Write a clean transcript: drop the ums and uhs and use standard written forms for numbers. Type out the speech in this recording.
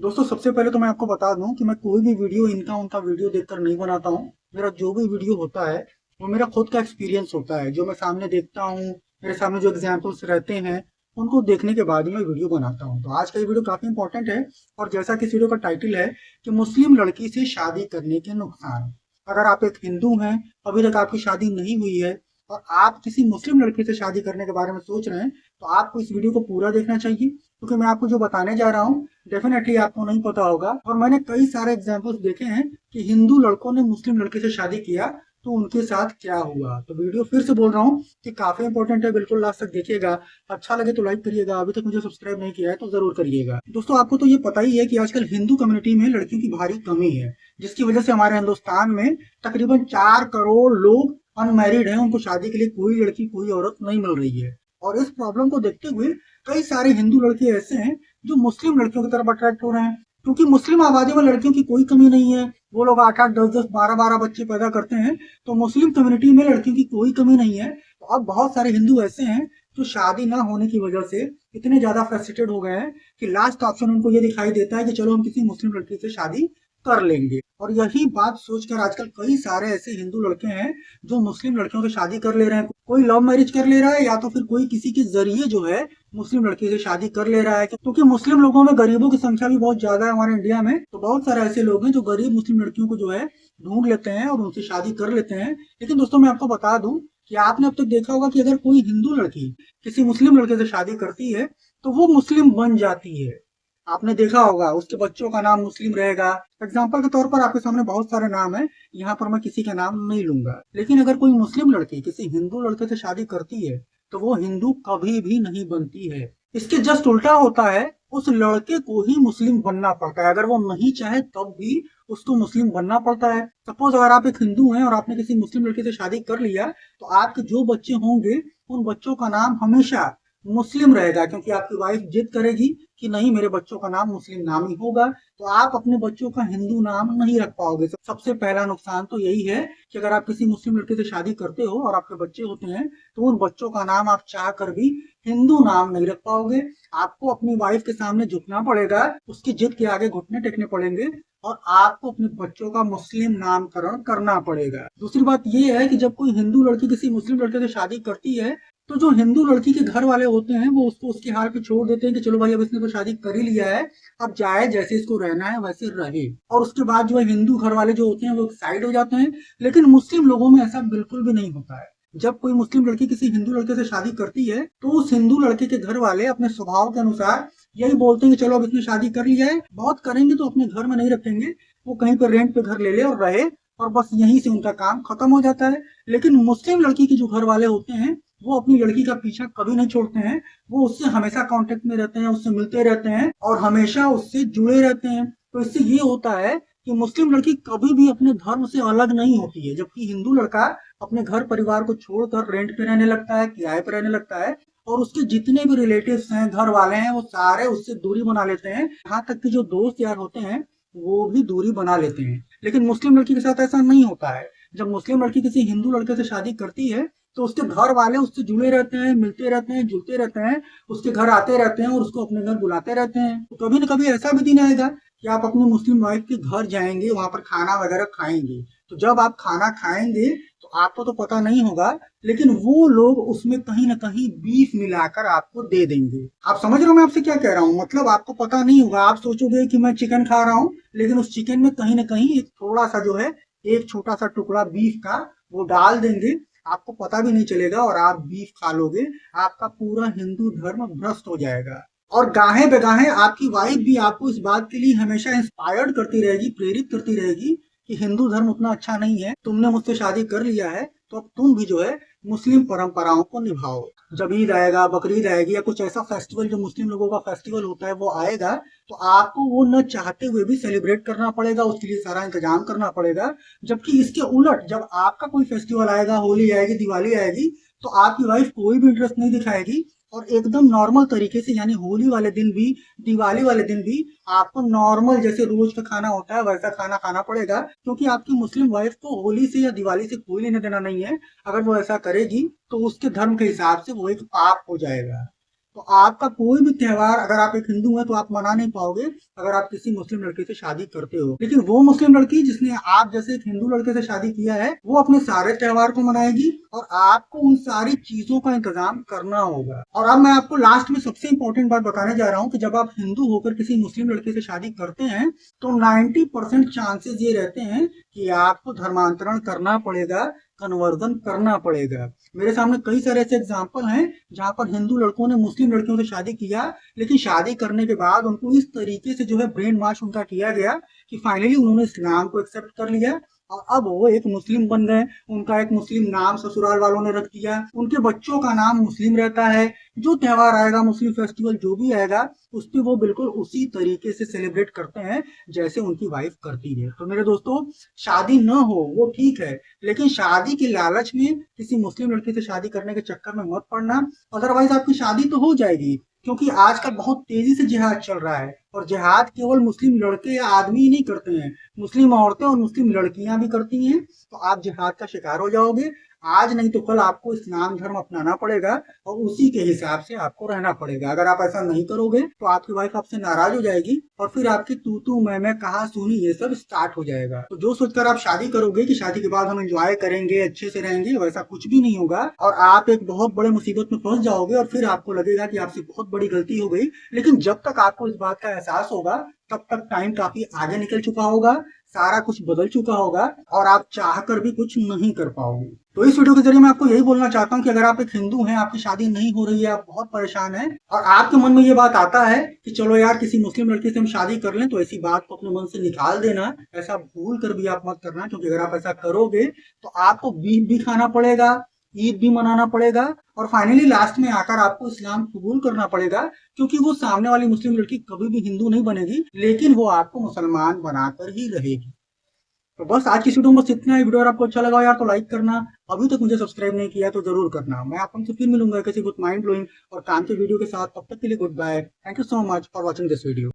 दोस्तों सबसे पहले तो मैं आपको बता दूं कि मैं कोई भी वीडियो इनका उनका वीडियो देखकर नहीं बनाता हूँ। मेरा जो भी वीडियो होता है वो मेरा खुद का एक्सपीरियंस होता है। जो मैं सामने देखता हूँ, मेरे सामने जो एग्जाम्पल्स रहते हैं, उनको देखने के बाद ही मैं वीडियो बनाता हूँ। तो आज का ये वीडियो काफी इंपॉर्टेंट है। और जैसा कि इस वीडियो का टाइटल है कि मुस्लिम लड़की से शादी करने के नुकसान। अगर आप एक हिंदू हैं, अभी तक आपकी शादी नहीं हुई है और आप किसी मुस्लिम लड़की से शादी करने के बारे में सोच रहे हैं, तो आपको इस वीडियो को पूरा देखना चाहिए, क्योंकि मैं आपको जो बताने जा रहा हूँ डेफिनेटली आपको नहीं पता होगा। और मैंने कई सारे एग्जाम्पल्स देखे हैं कि हिंदू लड़कों ने मुस्लिम लड़की से शादी किया तो उनके साथ क्या हुआ। तो वीडियो फिर से बोल रहा हूँ कि काफी इंपॉर्टेंट है, बिल्कुल लास्ट तक देखिएगा। अच्छा लगे तो लाइक करिएगा, अभी तक मुझे सब्सक्राइब नहीं किया है तो जरूर करिएगा। दोस्तों आपको तो ये पता ही है कि आजकल हिंदू कम्युनिटी में लड़कियों की भारी कमी है, जिसकी वजह से हमारे हिंदुस्तान में तकरीबन 4 करोड़ लोग अनमैरिड हैं। उनको शादी के लिए कोई लड़की कोई औरत नहीं मिल रही है। और इस प्रॉब्लम को देखते हुए कई सारे हिंदू लड़के ऐसे हैं जो मुस्लिम लड़कियों की तरफ अट्रैक्ट हो रहे हैं, क्योंकि मुस्लिम आबादी में लड़कियों की कोई कमी नहीं है। वो लोग 8-8, 10-10, 12-12 बच्चे पैदा करते हैं। तो मुस्लिम कम्युनिटी में लड़कियों की कोई कमी नहीं है। तो अब बहुत सारे हिंदू ऐसे हैं जो शादी ना होने की वजह से इतने ज्यादा फ्रस्ट्रेटेड हो गए हैं कि लास्ट ऑप्शन उनको ये दिखाई देता है कि चलो हम किसी मुस्लिम लड़की से शादी कर लेंगे। और यही बात सोचकर आजकल कई सारे ऐसे हिंदू लड़के हैं जो मुस्लिम लड़कियों से शादी कर ले रहे हैं। कोई लव मैरिज कर ले रहा है या तो फिर कोई किसी के जरिए जो है मुस्लिम लड़की से शादी कर ले रहा है, क्योंकि मुस्लिम लोगों में गरीबों की संख्या भी बहुत ज्यादा है हमारे इंडिया में। तो बहुत सारे ऐसे लोग हैं जो गरीब मुस्लिम लड़कियों को जो है ढूंढ लेते हैं और उनसे शादी कर लेते हैं। लेकिन दोस्तों मैं आपको बता दूं कि आपने अब तक देखा होगा कि अगर कोई हिंदू लड़की किसी मुस्लिम लड़के से शादी करती है तो वो मुस्लिम बन जाती है। आपने देखा होगा उसके बच्चों का नाम मुस्लिम रहेगा। एग्जाम्पल के तौर पर आपके सामने बहुत सारे नाम है, यहाँ पर मैं किसी का नाम नहीं लूंगा। लेकिन अगर कोई मुस्लिम लड़की किसी हिंदू लड़के से शादी करती है तो वो हिंदू कभी भी नहीं बनती है। इसके जस्ट उल्टा होता है, उस लड़के को ही मुस्लिम बनना पड़ता है। अगर वो नहीं चाहे तब भी उसको मुस्लिम बनना पड़ता है। सपोज अगर आप एक हिंदू हैं और आपने किसी मुस्लिम लड़की से शादी कर लिया, तो आपके जो बच्चे होंगे उन बच्चों का नाम हमेशा मुस्लिम रहेगा, क्योंकि आपकी वाइफ जिद करेगी कि नहीं मेरे बच्चों का नाम मुस्लिम नाम ही होगा। तो आप अपने बच्चों का हिंदू नाम नहीं रख पाओगे। सबसे पहला नुकसान तो यही है कि अगर आप किसी मुस्लिम लड़की से शादी करते हो और आपके बच्चे होते हैं तो उन बच्चों का नाम आप चाह कर भी हिंदू नाम नहीं रख पाओगे। आपको अपनी वाइफ के सामने झुकना पड़ेगा, उसकी जिद के आगे घुटने टेकने पड़ेंगे और आपको अपने बच्चों का मुस्लिम नामकरण करना पड़ेगा। दूसरी बात यह है कि जब कोई हिंदू लड़की किसी मुस्लिम लड़के से शादी करती है तो जो हिंदू लड़की के घर वाले होते हैं वो उसको उसके हाल पे छोड़ देते हैं कि चलो भाई अब इसने तो शादी कर ही लिया है, अब जाए जैसे इसको रहना है वैसे रहे। और उसके बाद जो है हिंदू घर वाले जो होते हैं वो साइड हो जाते हैं। लेकिन मुस्लिम लोगों में ऐसा बिल्कुल भी नहीं होता है। जब कोई मुस्लिम लड़की किसी हिंदू लड़के से शादी करती है तो उस हिंदू लड़के के घर वाले अपने स्वभाव के अनुसार यही बोलते हैं कि चलो अब इसने शादी कर लिया है, बहुत करेंगे तो अपने घर में नहीं रखेंगे, वो कहीं पर रेंट पे घर ले ले और रहे, और बस यहीं से उनका काम खत्म हो जाता है। लेकिन मुस्लिम लड़की के जो घर वाले होते हैं वो अपनी लड़की का पीछा कभी नहीं छोड़ते हैं। वो उससे हमेशा कांटेक्ट में रहते हैं, उससे मिलते रहते हैं और हमेशा उससे जुड़े रहते हैं। तो इससे ये होता है कि मुस्लिम लड़की कभी भी अपने धर्म से अलग नहीं होती है, जबकि हिंदू लड़का अपने घर परिवार को छोड़कर रेंट पे रहने लगता है, किराए पे रहने लगता है। और उसके जितने भी रिलेटिव्स हैं, घर वाले हैं, वो सारे उससे दूरी बना लेते हैं। यहाँ तक कि जो दोस्त यार होते हैं वो भी दूरी बना लेते हैं। लेकिन मुस्लिम लड़की के साथ ऐसा नहीं होता है। जब मुस्लिम लड़की किसी हिंदू लड़के से शादी करती है तो उसके घर वाले उससे जुड़े रहते हैं, मिलते रहते हैं, जुलते रहते हैं, उसके घर आते रहते हैं और उसको अपने घर बुलाते रहते हैं। तो कभी न कभी ऐसा भी दिन आएगा कि आप अपनी मुस्लिम वाइफ के घर जाएंगे, वहां पर खाना वगैरह खाएंगे। तो जब आप खाना खाएंगे तो आपको तो पता नहीं होगा, लेकिन वो लोग उसमें कहीं ना कहीं बीफ मिलाकर आपको दे देंगे। आप समझ रहे हो मैं आपसे क्या कह रहा हूँ? मतलब आपको पता नहीं होगा, आप सोचोगे कि मैं चिकन खा रहा हूँ, लेकिन उस चिकन में कहीं ना कहीं एक थोड़ा सा जो है, एक छोटा सा टुकड़ा बीफ का वो डाल देंगे। आपको पता भी नहीं चलेगा और आप बीफ खा लोगे। आपका पूरा हिंदू धर्म भ्रष्ट हो जाएगा। और गाहे बेगाहे आपकी वाइफ भी आपको इस बात के लिए हमेशा इंस्पायर्ड करती रहेगी, प्रेरित करती रहेगी कि हिंदू धर्म उतना अच्छा नहीं है, तुमने मुझसे शादी कर लिया है तो अब तुम भी जो है मुस्लिम परंपराओं को निभाओ। जब ईद आएगा, बकरीद आएगी या कुछ ऐसा फेस्टिवल जो मुस्लिम लोगों का फेस्टिवल होता है वो आएगा, तो आपको वो न चाहते हुए भी सेलिब्रेट करना पड़ेगा, उसके लिए सारा इंतजाम करना पड़ेगा। जबकि इसके उलट जब आपका कोई फेस्टिवल आएगा, होली आएगी, दिवाली आएगी, तो आपकी वाइफ कोई भी इंटरेस्ट नहीं दिखाएगी और एकदम नॉर्मल तरीके से, यानी होली वाले दिन भी, दिवाली वाले दिन भी आपको नॉर्मल जैसे रोज का खाना होता है वैसा खाना खाना पड़ेगा, क्योंकि आपकी मुस्लिम वाइफ को होली से या दिवाली से कोई लेना देना नहीं है। अगर वो ऐसा करेगी तो उसके धर्म के हिसाब से वो एक पाप हो जाएगा। तो आपका कोई भी त्योहार अगर आप एक हिंदू हैं तो आप मना नहीं पाओगे अगर आप किसी मुस्लिम लड़के से शादी करते हो। लेकिन वो मुस्लिम लड़की जिसने आप जैसे एक हिंदू लड़के से शादी किया है, वो अपने सारे त्योहार को मनाएगी और आपको उन सारी चीजों का इंतजाम करना होगा। और अब मैं आपको लास्ट में सबसे इंपॉर्टेंट बात बताने जा रहा हूँ कि जब आप हिंदू होकर किसी मुस्लिम लड़के से शादी करते हैं तो 90% चांसेस ये रहते हैं कि आपको धर्मांतरण करना पड़ेगा, कन्वर्जन करना पड़ेगा। मेरे सामने कई सारे ऐसे एग्जाम्पल हैं जहां पर हिंदू लड़कों ने मुस्लिम लड़कियों से शादी किया, लेकिन शादी करने के बाद उनको इस तरीके से जो है ब्रेन वॉश उनका किया गया कि फाइनली उन्होंने इस्लाम को एक्सेप्ट कर लिया और अब वो एक मुस्लिम बन गए। उनका एक मुस्लिम नाम ससुराल वालों ने रख दिया, उनके बच्चों का नाम मुस्लिम रहता है। जो त्योहार आएगा, मुस्लिम फेस्टिवल जो भी आएगा, उस पे वो बिल्कुल उसी तरीके से सेलिब्रेट करते हैं जैसे उनकी वाइफ करती है। तो मेरे दोस्तों, शादी न हो वो ठीक है, लेकिन शादी के लालच में किसी मुस्लिम लड़की से शादी करने के चक्कर में मत पड़ना, अदरवाइज आपकी शादी तो हो जाएगी। क्योंकि आजकल बहुत तेजी से जिहाद चल रहा है और जिहाद केवल मुस्लिम लड़के या आदमी ही नहीं करते हैं, मुस्लिम औरतें और मुस्लिम लड़कियां भी करती हैं। तो आप जिहाद का शिकार हो जाओगे। आज नहीं तो कल आपको इस्लाम धर्म अपनाना पड़ेगा और उसी के हिसाब से आपको रहना पड़ेगा। अगर आप ऐसा नहीं करोगे तो आपकी वाइफ आपसे नाराज हो जाएगी और फिर आपकी तू तू मैं कहा सुनी ये सब स्टार्ट हो जाएगा। तो जो सोचकर आप शादी करोगे कि शादी के बाद हम एंजॉय करेंगे, अच्छे से रहेंगे, वैसा कुछ भी नहीं होगा और आप एक बहुत बड़े मुसीबत में फंस जाओगे और फिर आपको लगेगा कि आपसे बहुत बड़ी गलती हो गई। लेकिन जब तक आपको इस बात का एहसास होगा तब तक टाइम काफी आगे निकल चुका होगा, सारा कुछ बदल चुका होगा और आप चाहकर भी कुछ नहीं कर पाओगे। तो इस वीडियो के जरिए मैं आपको यही बोलना चाहता हूँ कि अगर आप एक हिंदू हैं, आपकी शादी नहीं हो रही है, आप बहुत परेशान हैं और आपके मन में ये बात आता है कि चलो यार किसी मुस्लिम लड़की से हम शादी कर लें, तो ऐसी बात को अपने मन से निकाल देना। ऐसा भूल कर भी आप मत करना, क्योंकि अगर आप ऐसा करोगे तो आपको बीफ भी खाना पड़ेगा, ईद भी मनाना पड़ेगा और फाइनली लास्ट में आकर आपको इस्लाम कबूल करना पड़ेगा। क्योंकि वो सामने वाली मुस्लिम लड़की कभी भी हिंदू नहीं बनेगी, लेकिन वो आपको मुसलमान बनाकर ही रहेगी। तो बस आज की वीडियो में बस इतना ही। वीडियो अगर आपको अच्छा लगा यार तो लाइक करना, अभी तक मुझे सब्सक्राइब नहीं किया तो जरूर करना। मैं आपसे फिर मिलूंगा किसी कुछ माइंड ब्लोइंग और काम के वीडियो के साथ। तब तक के लिए good bye. Thank you so much for watching this video.